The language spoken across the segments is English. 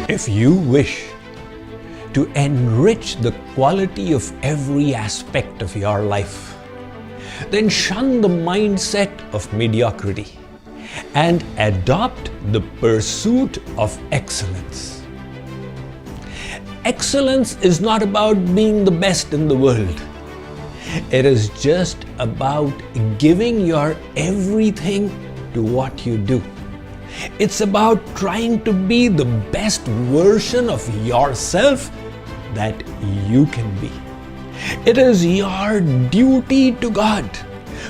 If you wish to enrich the quality of every aspect of your life, then shun the mindset of mediocrity and adopt the pursuit of excellence. Excellence is not about being the best in the world. It is just about giving your everything to what you do. It's about trying to be the best version of yourself that you can be. It is your duty to God,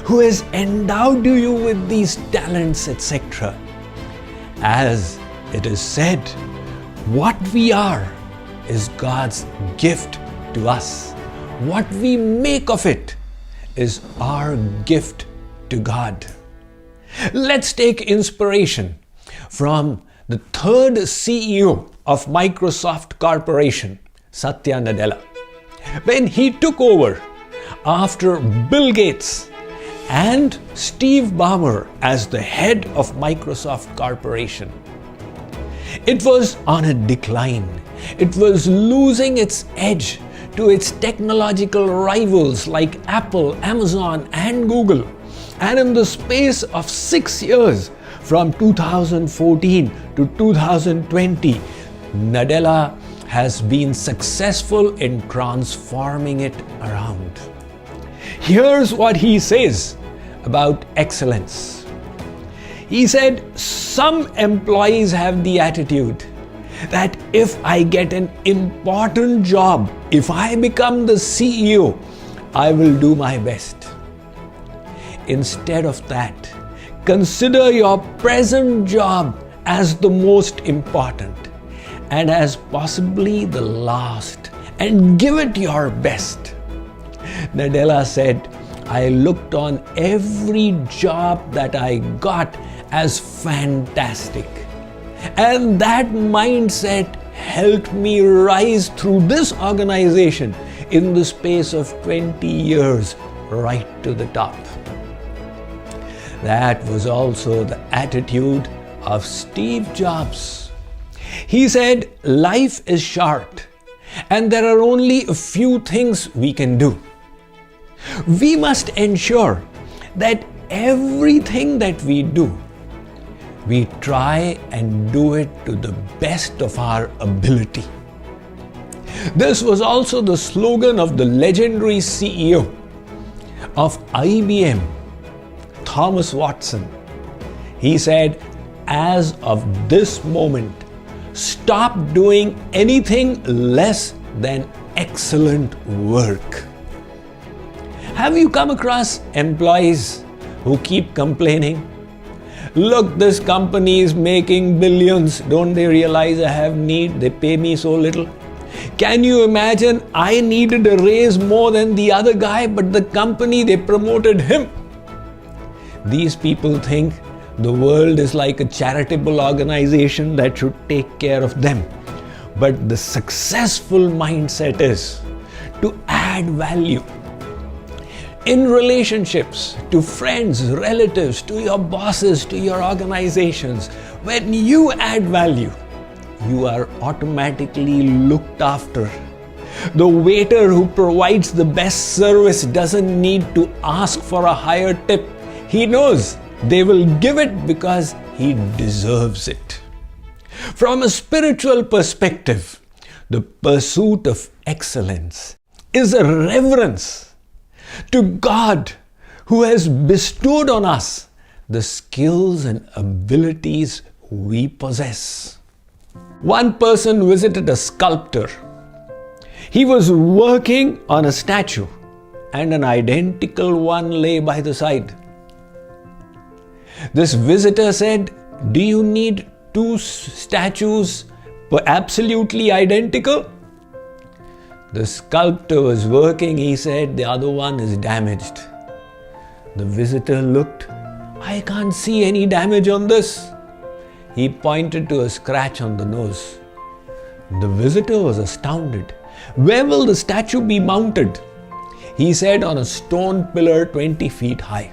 who has endowed you with these talents, etc. As it is said, what we are is God's gift to us. What we make of it is our gift to God. Let's take inspiration from the third CEO of Microsoft Corporation, Satya Nadella. When he took over after Bill Gates and Steve Ballmer as the head of Microsoft Corporation, it was on a decline. It was losing its edge to its technological rivals like Apple, Amazon, and Google. And in the space of 6 years, from 2014 to 2020, Nadella has been successful in transforming it around. Here's what he says about excellence. He said, some employees have the attitude that if I get an important job, if I become the CEO, I will do my best. Instead of that, consider your present job as the most important and as possibly the last, and give it your best. Nadella said, I looked on every job that I got as fantastic. And that mindset helped me rise through this organization in the space of 20 years right to the top. That was also the attitude of Steve Jobs. He said, life is short and there are only a few things we can do. We must ensure that everything that we do, we try and do it to the best of our ability. This was also the slogan of the legendary CEO of IBM, Thomas Watson. He said, as of this moment, stop doing anything less than excellent work. Have you come across employees who keep complaining? Look, this company is making billions. Don't they realize I have need? They pay me so little. Can you imagine? I needed a raise more than the other guy, but the company, they promoted him. These people think the world is like a charitable organization that should take care of them. But the successful mindset is to add value. In relationships, to friends, relatives, to your bosses, to your organizations, when you add value, you are automatically looked after. The waiter who provides the best service doesn't need to ask for a higher tip. He knows they will give it because he deserves it. From a spiritual perspective, the pursuit of excellence is a reverence to God, who has bestowed on us the skills and abilities we possess. One person visited a sculptor. He was working on a statue and an identical one lay by the side. This visitor said, do you need two statues absolutely identical? The sculptor was working. He said, the other one is damaged. The visitor looked. I can't see any damage on this. He pointed to a scratch on the nose. The visitor was astounded. Where will the statue be mounted? He said on a stone pillar 20 feet high.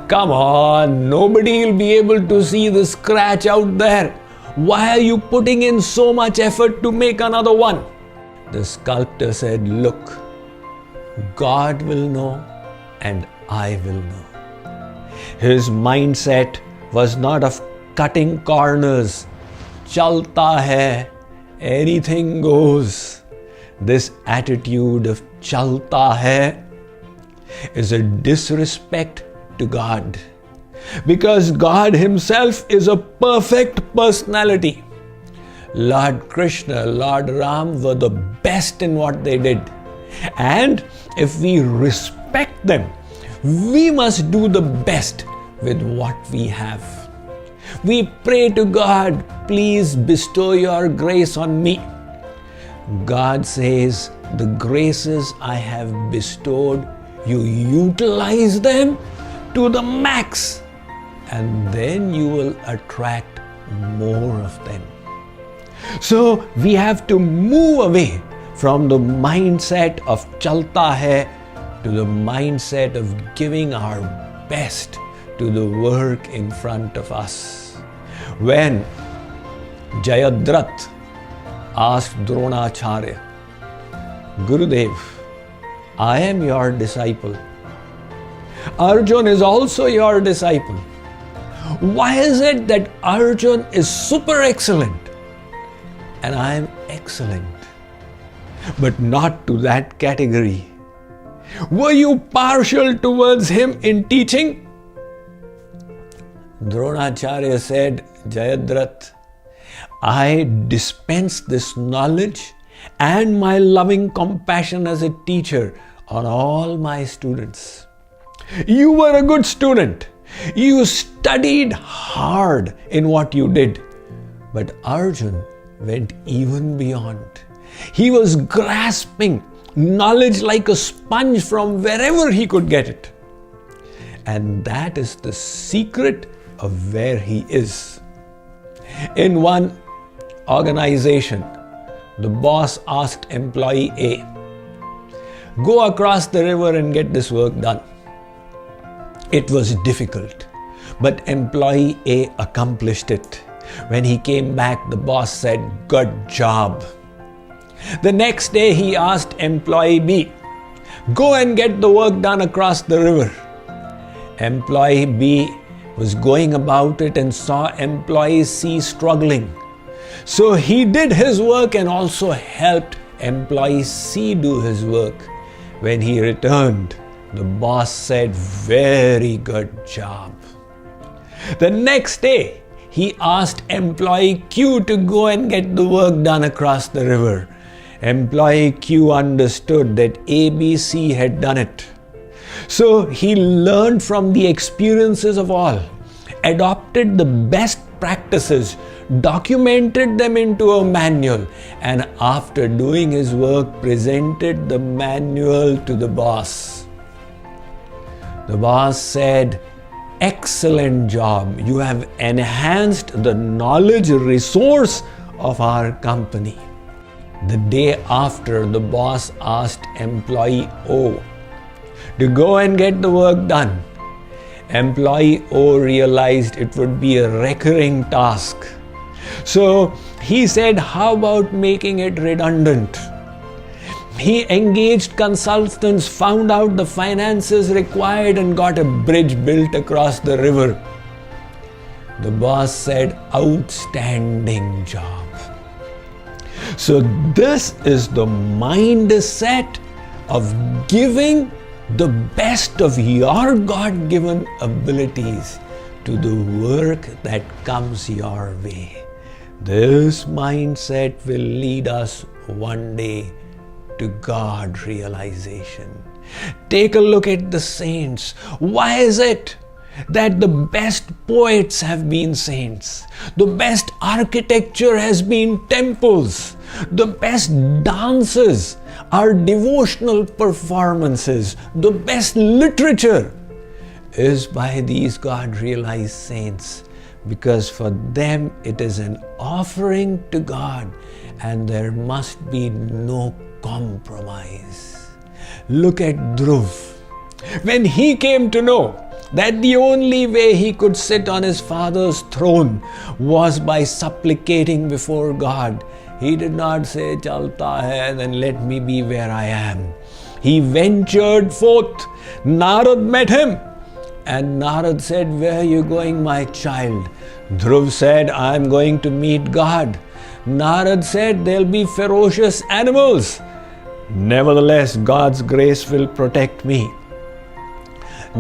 Come on, nobody will be able to see the scratch out there. Why are you putting in so much effort to make another one? The sculptor said, look, God will know and I will know. His mindset was not of cutting corners. Chalta hai, anything goes. This attitude of chalta hai is a disrespect to God, because God Himself is a perfect personality. Lord Krishna, Lord Ram were the best in what they did. And if we respect them, we must do the best with what we have. We pray to God, please bestow your grace on me. God says, the graces I have bestowed, you utilize them to the max, and then you will attract more of them. So we have to move away from the mindset of chalta hai to the mindset of giving our best to the work in front of us. When Jayadratha asked Dronacharya, Gurudev, I am your disciple. Arjun is also your disciple. Why is it that Arjun is super excellent and I am excellent, but not to that category? Were you partial towards him in teaching? Dronacharya said, Jayadratha, I dispense this knowledge and my loving compassion as a teacher on all my students. You were a good student. You studied hard in what you did. But Arjun went even beyond. He was grasping knowledge like a sponge from wherever he could get it. And that is the secret of where he is. In one organization, the boss asked employee A, go across the river and get this work done. It was difficult, but employee A accomplished it. When he came back, the boss said, good job. The next day he asked employee B, go and get the work done across the river. Employee B was going about it and saw employee C struggling. So he did his work and also helped employee C do his work. When he returned, the boss said, very good job. The next day, he asked employee Q to go and get the work done across the river. Employee Q understood that ABC had done it. So he learned from the experiences of all, adopted the best practices, documented them into a manual, and after doing his work, presented the manual to the boss. The boss said, excellent job. You have enhanced the knowledge resource of our company. The day after, the boss asked employee O to go and get the work done. Employee O realized it would be a recurring task. So he said, how about making it redundant? He engaged consultants, found out the finances required, and got a bridge built across the river. The boss said, outstanding job. So this is the mindset of giving the best of your God-given abilities to the work that comes your way. This mindset will lead us one day to God realization. Take a look at the saints. Why is it that the best poets have been saints? The best architecture has been temples. The best dances are devotional performances. The best literature is by these God-realized saints, because for them it is an offering to God and there must be no compromise. Look at Dhruv. When he came to know that the only way he could sit on his father's throne was by supplicating before God, he did not say, "Chalta hai, then let me be where I am." He ventured forth. Narad met him. And Narad said, "Where are you going, my child?" Dhruv said, "I'm going to meet God." Narad said, "There'll be ferocious animals. Nevertheless, God's grace will protect me."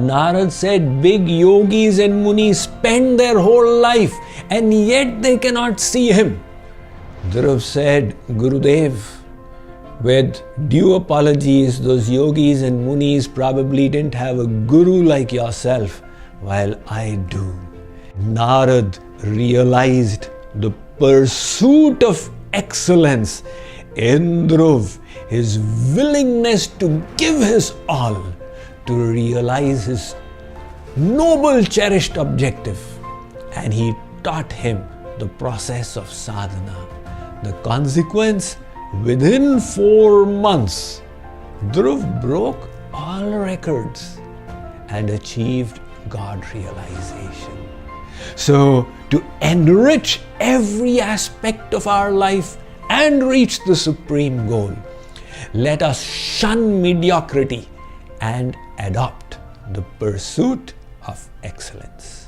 Narad said, "Big yogis and munis spend their whole life and yet they cannot see him." Dhruv said, "Gurudev, with due apologies, those yogis and munis probably didn't have a guru like yourself, while I do." Narad realized the pursuit of excellence in Dhruv, his willingness to give his all to realize his noble cherished objective, and he taught him the process of sadhana. The consequence, within 4 months, Dhruv broke all records and achieved God realization. So, to enrich every aspect of our life and reach the supreme goal, let us shun mediocrity and adopt the pursuit of excellence.